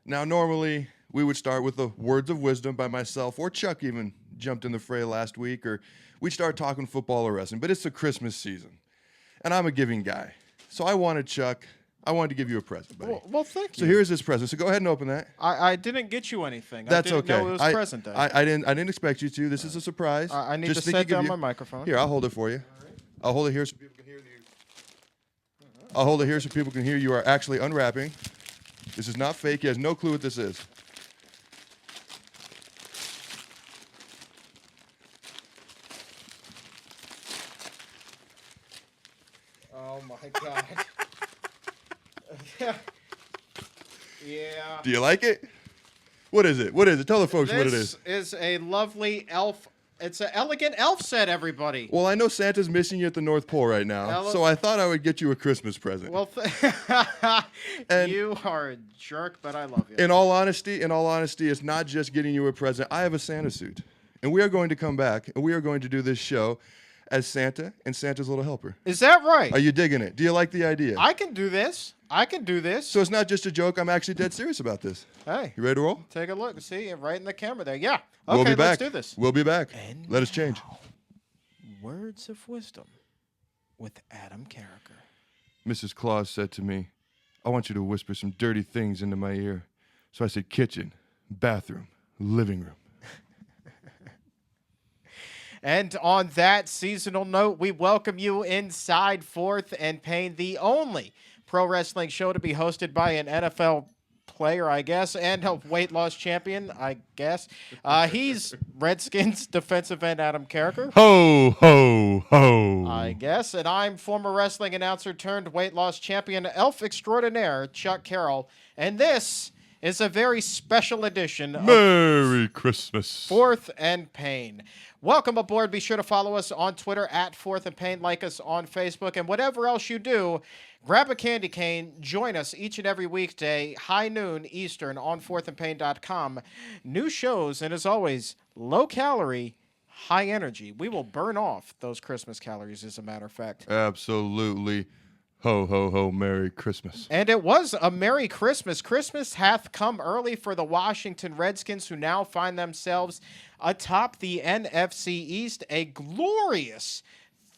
Now, normally, we would start with the words of wisdom by myself, or Chuck even jumped in the fray last week, or we'd start talking football or wrestling, but it's the Christmas season, and I'm a giving guy. So I wanted to give you a present, buddy. Well, thank you. So here's this present. So go ahead and open that. I didn't get you anything. That's I didn't okay. know it was present day. I didn't expect you to. This is a surprise. I need Just to think set you could down be- my microphone. Here, I'll hold it for you. I'll hold it here so people can hear you. I'll hold it here so people can hear you are actually unwrapping. This is not fake. He has no clue what this is. Oh my God. Yeah. Do you like it? What is it? What is it? Tell the folks what it is. This is a lovely elf. It's an elegant elf set, everybody. Well, I know Santa's missing you at the North Pole right now, so I thought I would get you a Christmas present. Well, And- you are a jerk, but I love you. In all honesty, it's not just getting you a present. I have a Santa suit, and we are going to come back, and we are going to do this show as Santa and Santa's little helper. Is that right? Are you digging it? Do you like the idea? I can do this. So it's not just a joke. I'm actually dead serious about this. Hey, You ready to roll? take a look. See, right in the camera there. Yeah. We'll Okay, be back. let's do this. We'll be back. And Let us change. Words of wisdom with Adam Carriker. Mrs. Claus said to me, I want you to whisper some dirty things into my ear. So I said kitchen, bathroom, living room. And on that seasonal note, we welcome you inside Fourth and Pain, the only pro wrestling show to be hosted by an NFL player, I guess, and a weight loss champion, I guess. He's Redskins defensive end Adam Carriker, Ho, ho, ho. I guess, and I'm former wrestling announcer turned weight loss champion, elf extraordinaire, Chuck Carroll, and this is a very special edition of Merry Christmas. Fourth and Pain. Welcome aboard. Be sure to follow us on Twitter at Fourth and Pain, like us on Facebook, and whatever else you do, grab a candy cane. Join us each and every weekday, high noon Eastern on fourthandpain.com. New shows, and as always, low calorie, high energy. We will burn off those Christmas calories, as a matter of fact. Absolutely. Ho, ho, ho, Merry Christmas. And it was a Merry Christmas. Christmas hath come early for the Washington Redskins, who now find themselves atop the NFC East. A glorious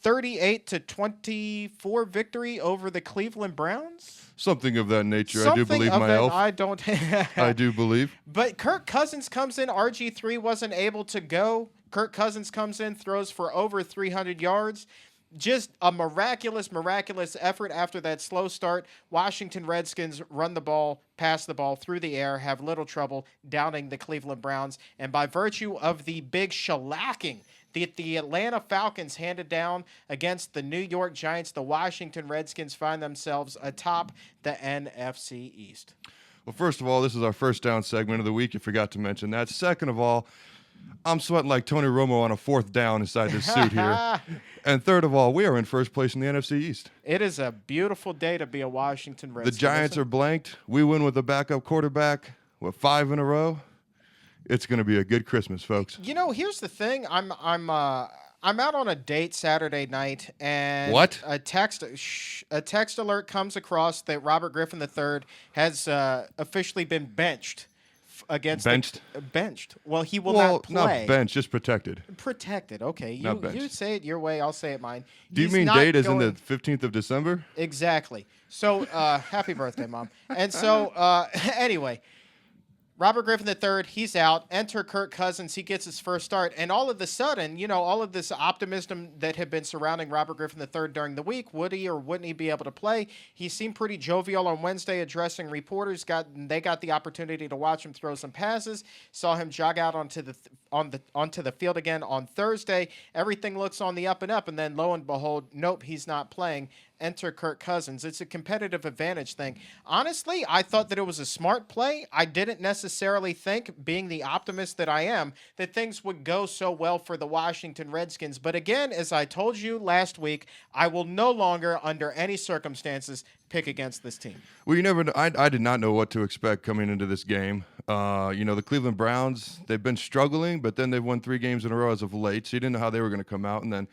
38-24 victory over the Cleveland Browns. Something of that nature, I do believe, my elf. I don't. I do believe. But Kirk Cousins comes in. RG3 wasn't able to go. Kirk Cousins comes in, throws for over 300 yards. Just a miraculous effort after that slow start. Washington Redskins run the ball, pass the ball through the air, have little trouble downing the Cleveland Browns. And by virtue of the big shellacking that the Atlanta Falcons handed down against the New York Giants, the Washington Redskins find themselves atop the NFC East. Well, first of all, this is our first down segment of the week. You forgot to mention that. Second of all, I'm sweating like Tony Romo on a fourth down inside this suit here. And third of all, we are in first place in the NFC East. It is a beautiful day to be a Washington Redskin. The Giants are blanked. We win with a backup quarterback. With 5 in a row. It's going to be a good Christmas, folks. You know, here's the thing. I'm out on a date Saturday night, and What? a text alert comes across that Robert Griffin III has officially been benched against benched. Well, he will not play. Not benched, just protected. Protected. Okay, Not you say it your way, I'll say it mine. Do you He's mean not date is in the going- 15th of December? Exactly. So, happy birthday, Mom. And so, anyway, Robert Griffin III, he's out. Enter Kirk Cousins. He gets his first start. And all of a sudden, you know, all of this optimism that had been surrounding Robert Griffin III during the week, would he or wouldn't he be able to play? He seemed pretty jovial on Wednesday addressing reporters. They got the opportunity to watch him throw some passes. Saw him jog out onto the field again on Thursday. Everything looks on the up and up. And then lo and behold, nope, he's not playing. Enter Kirk Cousins. It's a competitive advantage thing. Honestly, I thought that it was a smart play. I didn't necessarily think, being the optimist that I am, that things would go so well for the Washington Redskins. But again, as I told you last week, I will no longer, under any circumstances, pick against this team. Well, you never know. I did not know what to expect coming into this game. You know, the Cleveland Browns, they've been struggling, but then they've won 3 games in a row as of late, so you didn't know how they were going to come out. And then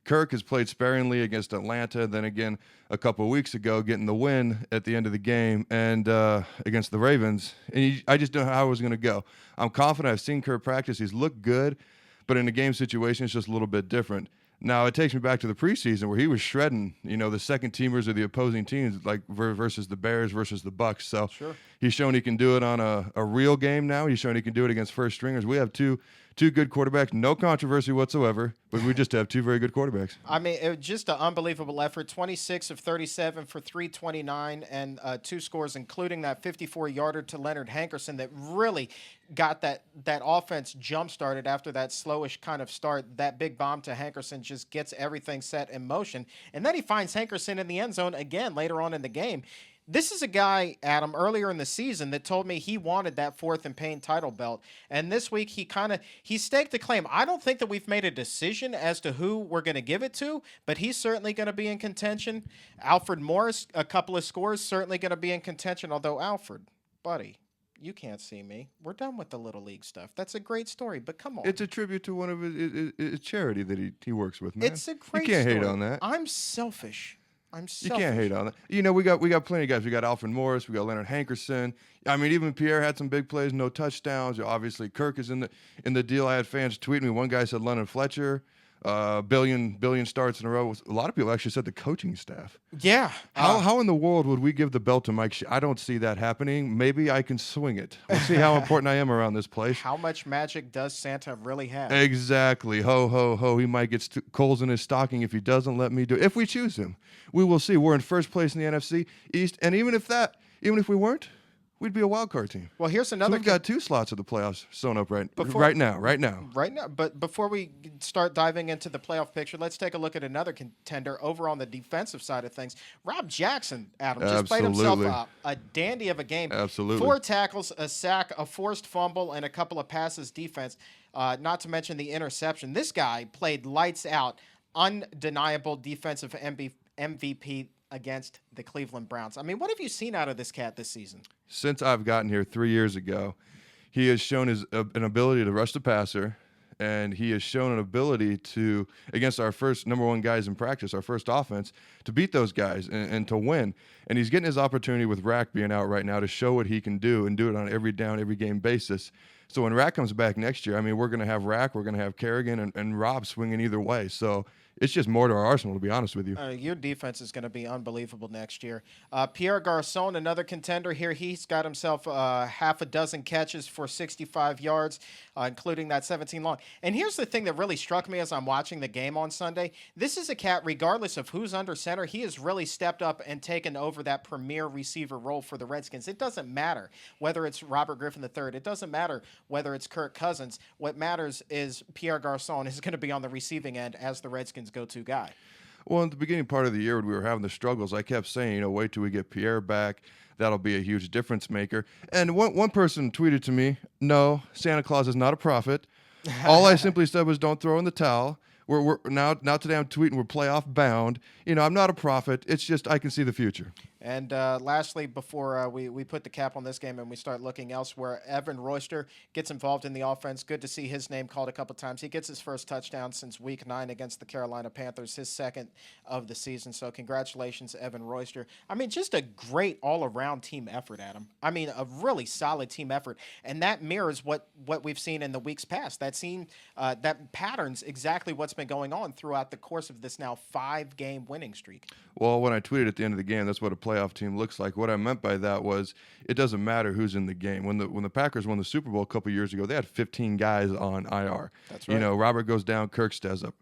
Kirk has played sparingly against Atlanta, then again a couple of weeks ago getting the win at the end of the game and against the Ravens. And I just don't know how it was going to go. I'm confident. I've seen Kirk practice. He's looked good, but in a game situation, it's just a little bit different. Now, it takes me back to the preseason where he was shredding, the second teamers of the opposing teams, like versus the Bears versus the Bucks. So Sure. He's shown he can do it on a real game now. He's shown he can do it against first stringers. We have two good quarterbacks, no controversy whatsoever, but we just have two very good quarterbacks. I mean, it was just an unbelievable effort. 26 of 37 for 329 and 2 scores, including that 54-yarder to Leonard Hankerson that really got that offense jump-started after that slowish kind of start. That big bomb to Hankerson just gets everything set in motion. And then he finds Hankerson in the end zone again later on in the game. This is a guy, Adam, earlier in the season that told me he wanted that 4th and Payne title belt. And this week he staked a claim. I don't think that we've made a decision as to who we're going to give it to, but he's certainly going to be in contention. Alfred Morris, a couple of scores, certainly going to be in contention. Although, Alfred, buddy, you can't see me. We're done with the Little League stuff. That's a great story, but come on. It's a tribute to one of his charity that he works with, man. It's a great You can't story. hate on that. I'm selfish. You can't hate on that. We got plenty of guys. We got Alfred Morris. We got Leonard Hankerson. I mean, even Pierre had some big plays, no touchdowns. Obviously, Kirk is in the deal. I had fans tweet me. One guy said Leonard Fletcher, billion starts in a row. A lot of people actually said the coaching staff. Yeah. How in the world would we give the belt to Mike? I don't see that happening. Maybe I can swing it. We'll see how important I am around this place. How much magic does Santa really have? Exactly. Ho, ho, ho. He might get coals in his stocking if he doesn't let me do it. If we choose him, we will see. We're in first place in the NFC East. And even if we weren't, we'd be a wild card team. Well, here's another. So we've got 2 slots of the playoffs sewn up right now. Right now. But before we start diving into the playoff picture, let's take a look at another contender over on the defensive side of things. Rob Jackson, Adam, just played himself a dandy of a game. Absolutely. 4 tackles, a sack, a forced fumble, and a couple of passes defense, not to mention the interception. This guy played lights out, undeniable defensive MVP against the Cleveland Browns. I mean, what have you seen out of this cat this season? Since I've gotten here 3 years ago, he has shown an ability to rush the passer, and he has shown an ability to, against our first number 1 guys in practice, our first offense, to beat those guys and to win. And he's getting his opportunity with Rack being out right now to show what he can do and do it on every down, every game basis. So when Rack comes back next year, I mean, we're going to have Rack, we're going to have Kerrigan and Rob swinging either way. So it's just more to our arsenal, to be honest with you. Your defense is going to be unbelievable next year. Pierre Garcon, another contender here. He's got himself half a dozen catches for 65 yards, including that 17 long. And here's the thing that really struck me as I'm watching the game on Sunday. This is a cat, regardless of who's under center, he has really stepped up and taken over that premier receiver role for the Redskins. It doesn't matter whether it's Robert Griffin III. It doesn't matter whether it's Kirk Cousins. What matters is Pierre Garcon is going to be on the receiving end as the Redskins' go-to guy. Well, in the beginning part of the year when we were having the struggles, I kept saying, wait till we get Pierre back. That'll be a huge difference maker. And one person tweeted to me, no, Santa Claus is not a prophet. All I simply said was don't throw in the towel. We're now today I'm tweeting we're playoff bound. I'm not a prophet. It's just I can see the future. And lastly, before we put the cap on this game and we start looking elsewhere, Evan Royster gets involved in the offense. Good to see his name called a couple times. He gets his first touchdown since Week 9 against the Carolina Panthers, his second of the season. So congratulations, Evan Royster. I mean, just a great all-around team effort, Adam. I mean, a really solid team effort. And that mirrors what we've seen in the weeks past. That patterns exactly what's been going on throughout the course of this now 5-game winning streak. Well, when I tweeted at the end of the game, that's what a playoff team looks like. What I meant by that was it doesn't matter who's in the game. When the Packers won the Super Bowl a couple years ago, they had 15 guys on IR. That's right. Robert goes down, Kirk steps up.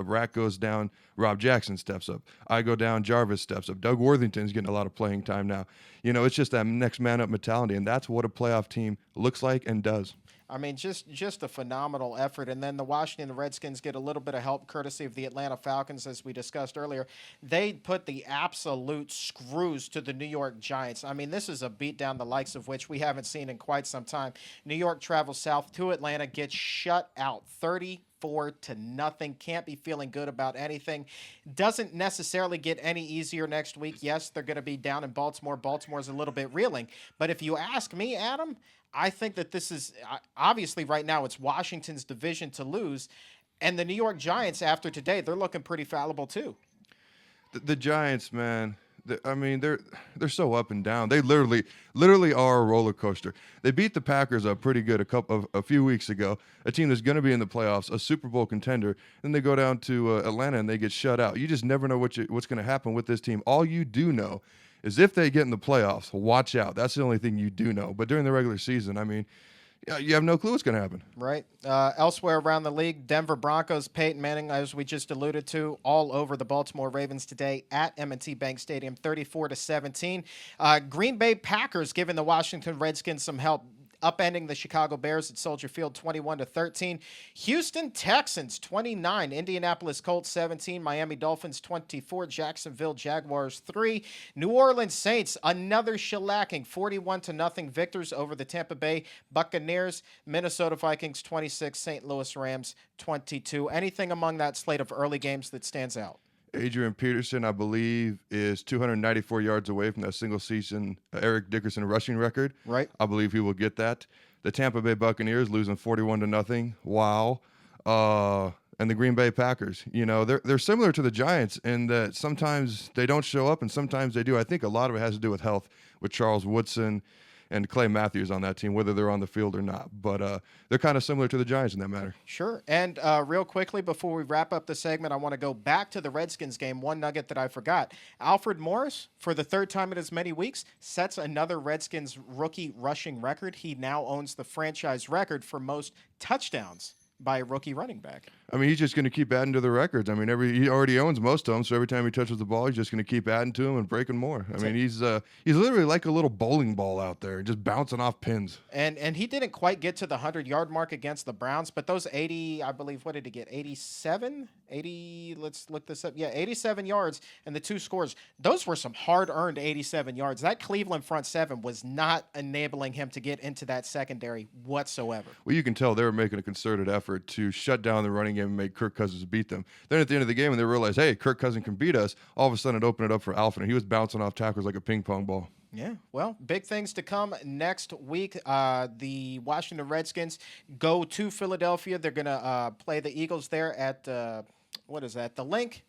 Rack goes down, Rob Jackson steps up. I go down, Jarvis steps up. Doug Worthington's getting a lot of playing time now. It's just that next man up mentality, and that's what a playoff team looks like and does. I mean, just a phenomenal effort. And then the Washington Redskins get a little bit of help courtesy of the Atlanta Falcons, as we discussed earlier. They put the absolute screws to the New York Giants. I mean, this is a beatdown the likes of which we haven't seen in quite some time. New York travels south to Atlanta, gets shut out 34-0. Can't be feeling good about anything. Doesn't necessarily get any easier next week. Yes, they're going to be down in Baltimore. Baltimore's a little bit reeling. But if you ask me, Adam, I think that this is obviously right now it's Washington's division to lose. And the New York Giants, after today, they're looking pretty fallible too. The Giants, man. I mean, they're so up and down. They literally are a roller coaster. They beat the Packers up pretty good a few weeks ago. A team that's going to be in the playoffs, a Super Bowl contender. Then they go down to Atlanta and they get shut out. You just never know what's going to happen with this team. All you do know is if they get in the playoffs, watch out. That's the only thing you do know. But during the regular season, I mean, you have no clue what's going to happen. Right. Elsewhere around the league, Denver Broncos, Peyton Manning, as we just alluded to, all over the Baltimore Ravens today at M&T Bank Stadium, 34-17. Green Bay Packers giving the Washington Redskins some help, upending the Chicago Bears at Soldier Field 21-13. Houston Texans 29, Indianapolis Colts 17, Miami Dolphins 24, Jacksonville Jaguars 3, New Orleans Saints another shellacking 41-0 victors over the Tampa Bay Buccaneers, Minnesota Vikings 26, St. Louis Rams 22. Anything among that slate of early games that stands out? Adrian Peterson, I believe, is 294 yards away from that single-season Eric Dickerson rushing record. Right. I believe he will get that. The Tampa Bay Buccaneers losing 41-0. Wow. And the Green Bay Packers, they're similar to the Giants in that sometimes they don't show up and sometimes they do. I think a lot of it has to do with health with Charles Woodson and Clay Matthews on that team, whether they're on the field or not. But they're kind of similar to the Giants in that matter. Sure. And real quickly, before we wrap up the segment, I want to go back to the Redskins game. One nugget that I forgot. Alfred Morris, for the third time in as many weeks, sets another Redskins rookie rushing record. He now owns the franchise record for most touchdowns by a rookie running back. I mean, he's just going to keep adding to the records. I mean, he already owns most of them, so every time he touches the ball, he's just going to keep adding to them and breaking more. I mean, he's literally like a little bowling ball out there, just bouncing off pins. And he didn't quite get to the 100-yard mark against the Browns, but those 80, I believe, what did he get? 87? 80, let's look this up. Yeah, 87 yards and the 2 scores. Those were some hard-earned 87 yards. That Cleveland front seven was not enabling him to get into that secondary whatsoever. Well, you can tell they were making a concerted effort to shut down the running game and make Kirk Cousins beat them. Then at the end of the game, when they realized, hey, Kirk Cousins can beat us, all of a sudden it opened it up for Alfred, and he was bouncing off tackles like a ping pong ball. Yeah, well, big things to come next week. The Washington Redskins go to Philadelphia. They're going to play the Eagles there at, the Link.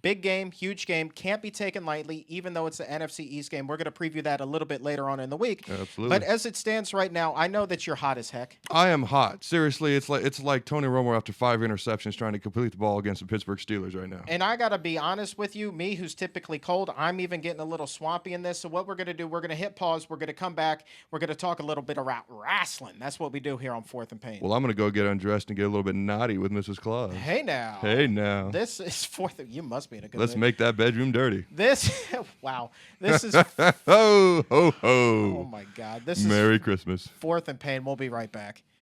Big game, huge game, can't be taken lightly, even though it's the NFC East game. We're going to preview that a little bit later on in the week. Absolutely. But as it stands right now, I know that you're hot as heck. I am hot. Seriously, it's like Tony Romo after 5 interceptions trying to complete the ball against the Pittsburgh Steelers right now. And I got to be honest with you, me who's typically cold, I'm even getting a little swampy in this. So what we're going to do, we're going to hit pause. We're going to come back. We're going to talk a little bit about wrestling. That's what we do here on Fourth and Pain. Well, I'm going to go get undressed and get a little bit naughty with Mrs. Claus. Hey now. This is Fourth. You must be in a good Let's mood. make that bedroom dirty. Wow. This is. Ho, ho, ho. Oh, my God. This is Merry Christmas. Fourth and Pain. We'll be right back.